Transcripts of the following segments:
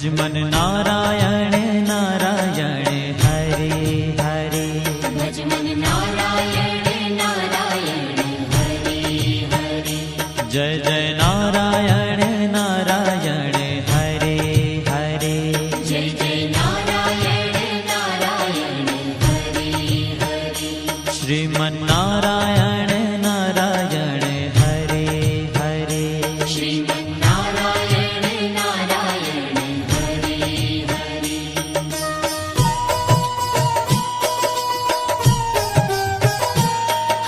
मन नारायण नारायण हरे हरे। भज मन नारायण नारायण हरे हरे। जय जय नारायण नारायण हरे हरे। जय जय नारायण नारायण हरे हरे। श्रीमन नारायण नारायण हरे हरे। श्रीमन नारायण नारायण हरे हरे।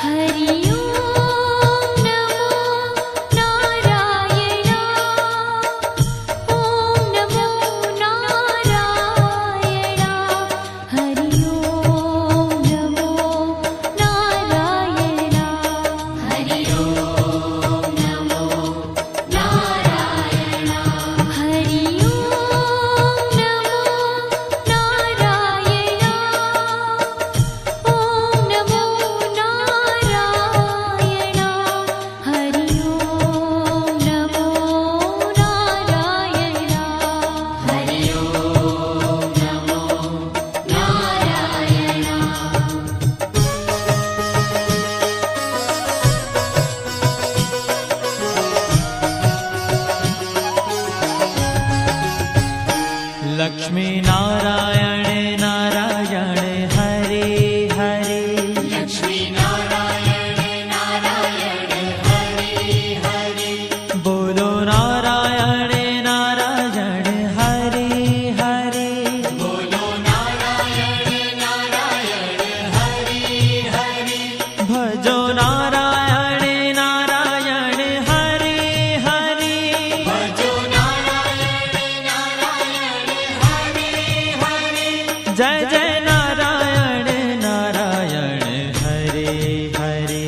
हरि ओम नमो नारायण। ओम नमो नारायण। हरि ओम नमो नारायण। हरि ओम नमो नारायण। हरि ओम नमो नारायण। ओम नमो नारायण। हरि ओम नमो नारायण। हरि ओम नमो नारायण। लक्ष्मी नारायण नारायण हरे हरे। लक्ष्मी नारायण नारायण हरे हरे। बोलो नारायण नारायण हरे हरे। बोलो नारायण नारायण हरे हरे। भजो नारायण नारायण हरे हरे। भजो नारायण नारायण हरे हरे। जय जय नारायण नारायण हरे हरे।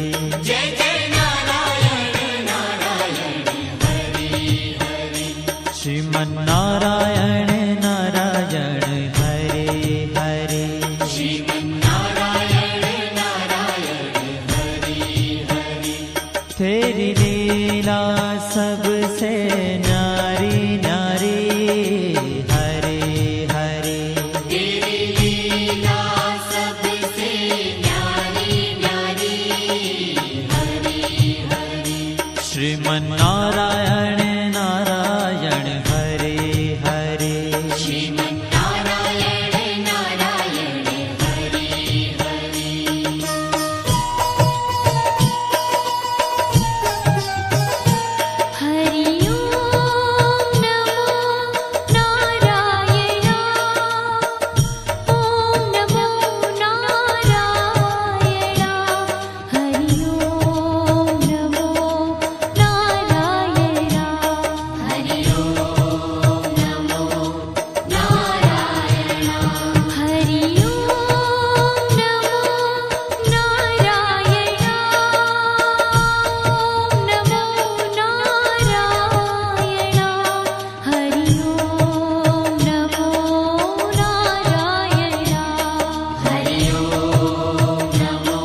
जय जय नारायण नारायण हरे हरे। श्रीमन नारायण नारायण हरे हरे। श्रीमन नारायण नारायण हरे हरे। तेरी लीला सबसे न्यारी न्यारी हरे हरे। तेरी लीला सबसे न्यारी न्यारी हरे हरे। श्रीमन नारायण नारायण हरे हरे। श्रीमन नारायण नारायण हरे हरे। हरि ओम नमो नारायण। ओम नमो नारायण। हरि ओम नमो नारायण। हरि ओम नमो नारायण। हरि ओम नमो नारायण। ओम नमो नारायण। हरि ओम नमो नारायण। हरि ओम नमो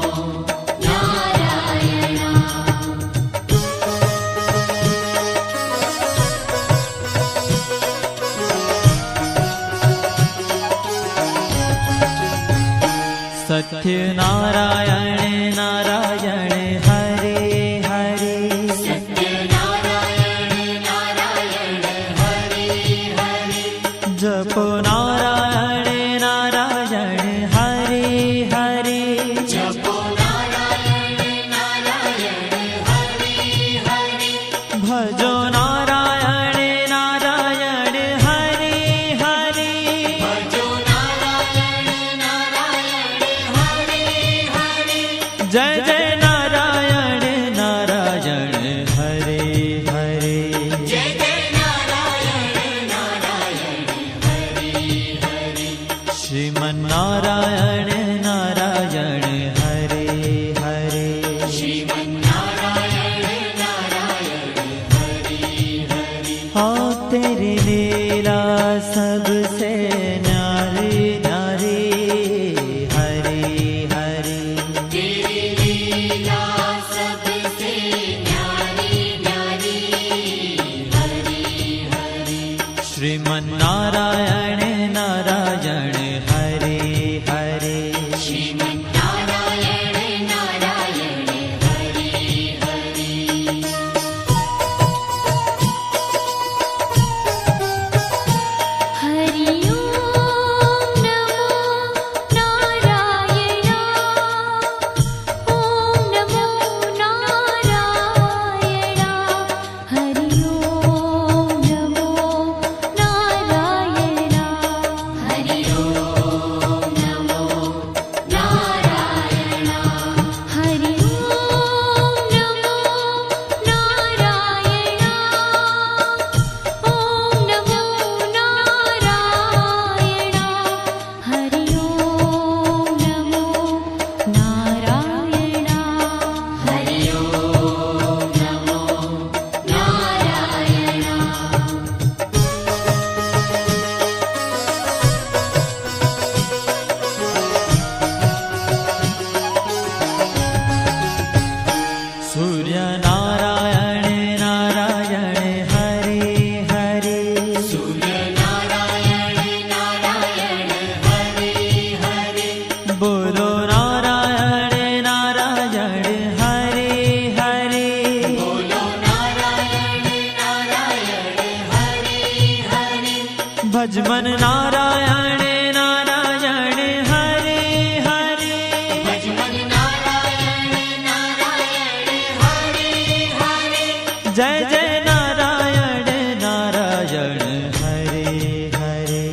सत्य नारायण नारायण हरे हरे। सत्य नारायण नारायण हरे हरे। जपो नारायण नारायण हरे हरे। जपो नारायण नारायण हरे हरे। भजो नारायण नारायण हरे हरे। भजो नारायण नारायण हरे हरे। जय जय नारायण नारायण हरे हरे। जय जय नारायण नारायण हरे हरे। श्रीमन नारायण नारायण हरे हरे। श्रीमन नारायण नारायण हरे हरे। हाँ तेरी लीला सबसे न्यारी न्यारी हरे हरे। तेरी लीला सबसे न्यारी न्यारी हरे हरे। श्रीमन्नारायण नारायण हरे हरे श्रीमन्नारायण नारायण हरि हरि हरि ओम नमो नारायण ओम नमो नारायण हरि ओम नमो नारायण हरि ओम नमो नारायण हरि ओम नमो नारायण ओम नमो नारायण हरि ओम नमो नारायण हरि ओम नमो नारायण सूर्य नारायण नारायण हरे हरे सूर्य नारायण नारायण हरि हरि बोलो नारायण नारायण हरे हरे बोलो नारायण नारायण हरि हरि भजमन नारायण नारायण हरे हरे भजमन नारायण नारायण हरि हरि जय जय नारायण नारायण हरे हरे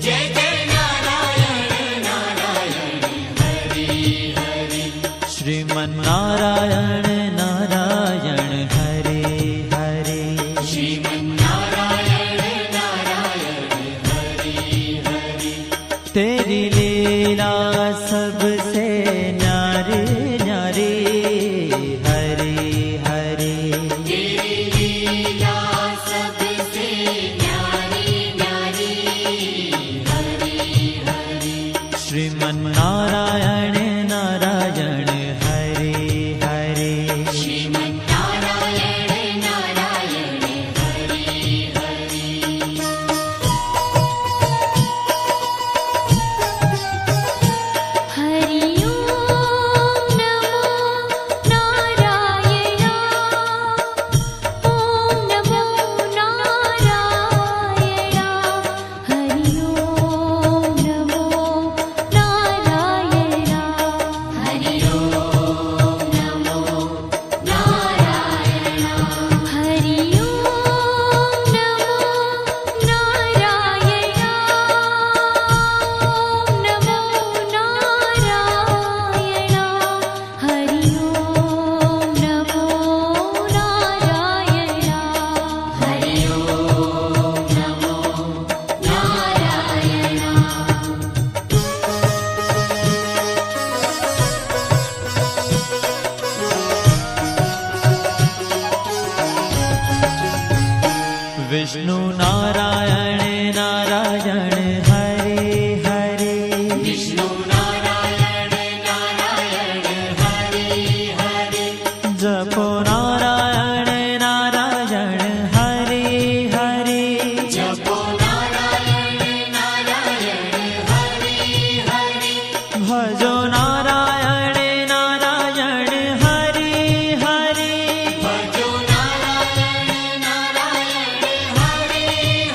जय जय नारायण नारायण हरि हरि श्रीमन्नारायण नारायण हरे हरे श्रीमन्नारायण नारायण हरि हरि तेरी लीला सबसे न्यारी न्यारी हरे हरे तेरी लीला सबसे न्यारी न्यारी हरि हरि श्रीमन्नारायण नारायण हरे हरे श्रीमन्नारायण नारायण हरि हरि हरि ओम नमो नारायण ओम नमो नारायण हरि ओम नमो नारायण हरि ओम नमो नारायण हरि ओम नमो नारायण ओम नमो नारायण हरि ओम नमो नारायण हरि ओम नमो नारायण विष्णु नारायण नारायण हरे हरे विष्णु नारायण नारायण हरि हरि जपो नारायण नारायण हरे हरे जपो नारायण नारायण हरि हरि भजो नारायण नारायण हरे हरे भजो नारायण नारायण हरि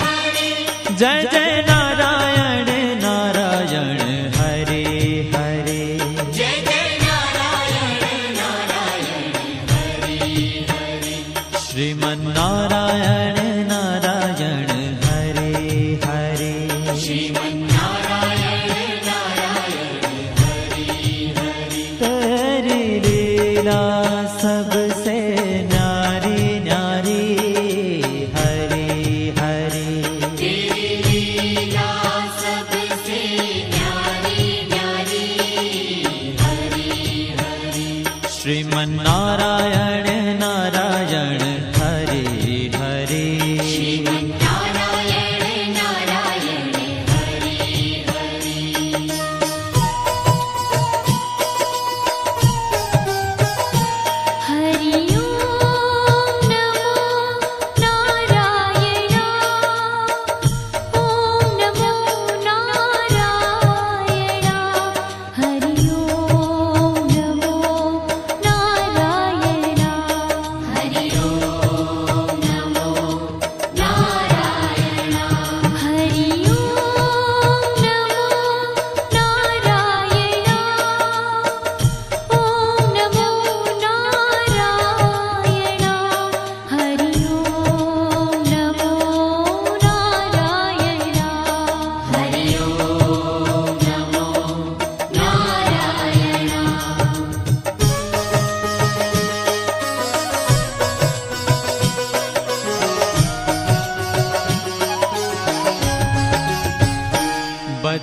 हरि जय जय नारायण नारायण हरे हरे जय जय नारायण नारायण हरि हरि श्रीमन्नारायण नारायण हरे हरे श्रीमन्नारायण नारायण हरि हरि तेरी लीला सबसे न्यारी न्यारी हरे हरे तेरी लीला सबसे न्यारी न्यारी हरि हरि श्रीमन्नारायण नारायण हरे हरे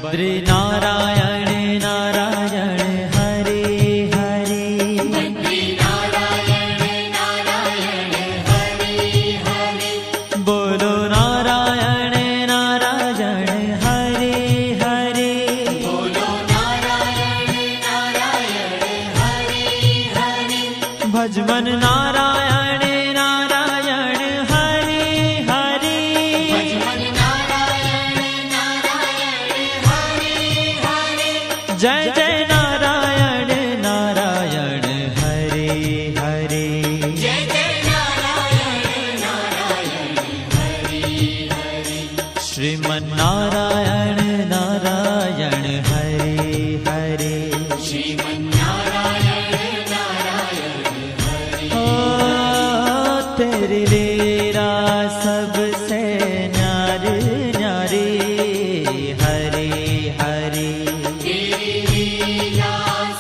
बद्री नारायण नारायण हरे हरे बद्री नारायण नारायण हरे हरे बोलो नारायण नारायण हरे हरे बोलो नारायण नारायण हरे हरे भजमन नारायण नारायण हरे हरे भजमन नारायण नारायण हरे हरे जय जय नारायण नारायण हरे हरे जय जय नारायण नारायण हरे हरे श्रीमन नारायण नारायण हरे हरे श्रीमन्नारायण नारायण हरे ओ तेरी लीला सबसे न्यारी न्यारी हरे हरे तेरी लीला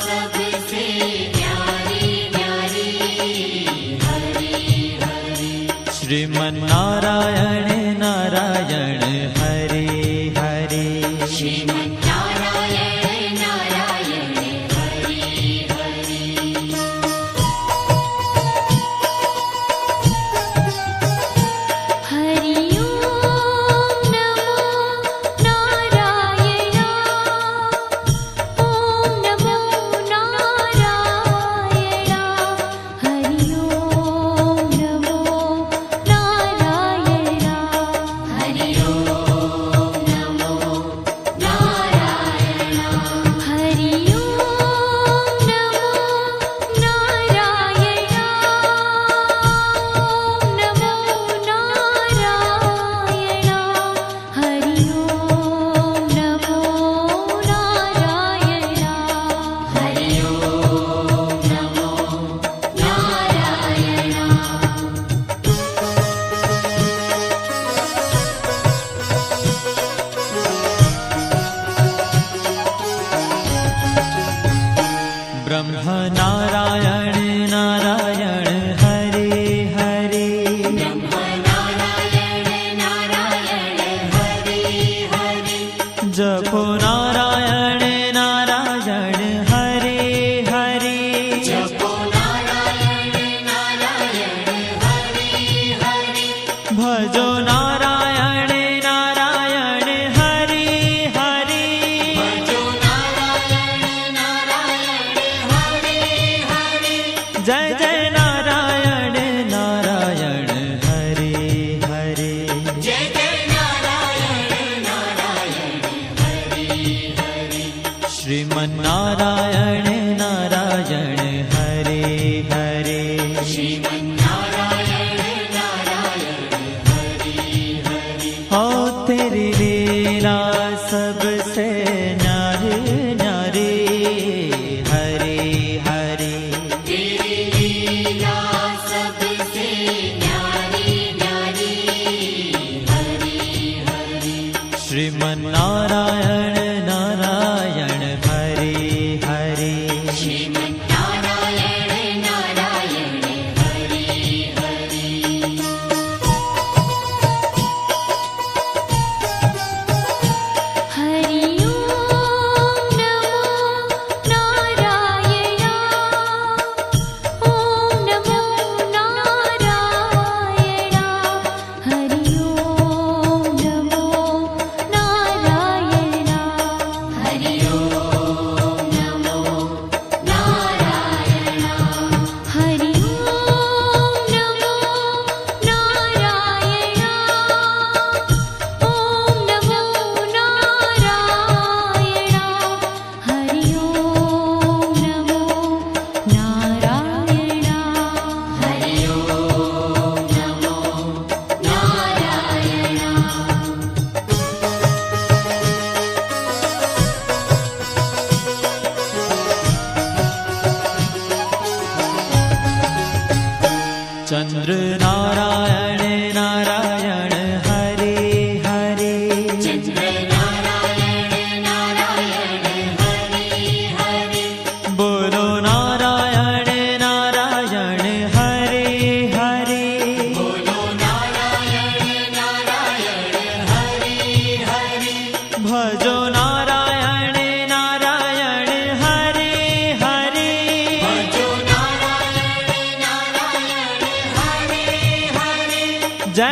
सबसे न्यारी न्यारी हरे हरे श्रीमन नारायण नारायण हरे हरे श्रीमन्नारायण नारायण हरे हरे हरि ओम नमो नारायण ओम नमो नारायण हरि ओम नमो नारायण हरि ओम नमो नारायण हरि ओम नमो नारायण ओम नमो नारायण हरि ओम नमो नारायण हरि ओम नमो नारायण ब्रह्म नारायण नारायण हरे हरे नारायण नारायण हरे हरे जपो नारायण नारायण हरे हरे जपो नारायण नारायण हरे हरे भजो नारायण नारायण हरे हरे भजो नारायण नारायण हरे हरे जय जय नारायण नारायण हरे हरे जय जय नारायण नारायण हरे हरे श्रीमन नारायण नारायण हरे हरे श्रीमन्नारायण नारायण हरे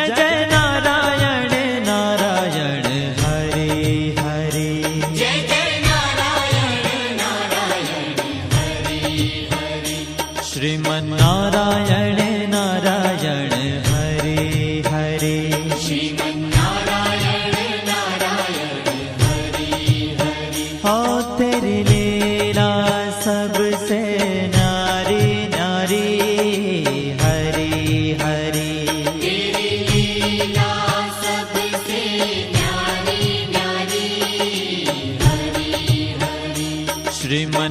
जय जय नारायण नारायण हरे हरे जय जय नारायण नारायण हरि हरि श्रीमन्नारायण नारायण हरे हरे श्रीमन्नारायण नारायण हरि हरि हो तेरी लीला सबसे न्यारी न्यारी हरी हरी तेरी लीला सबसे न्यारी न्यारी हरि हरि श्रीमन्नारायण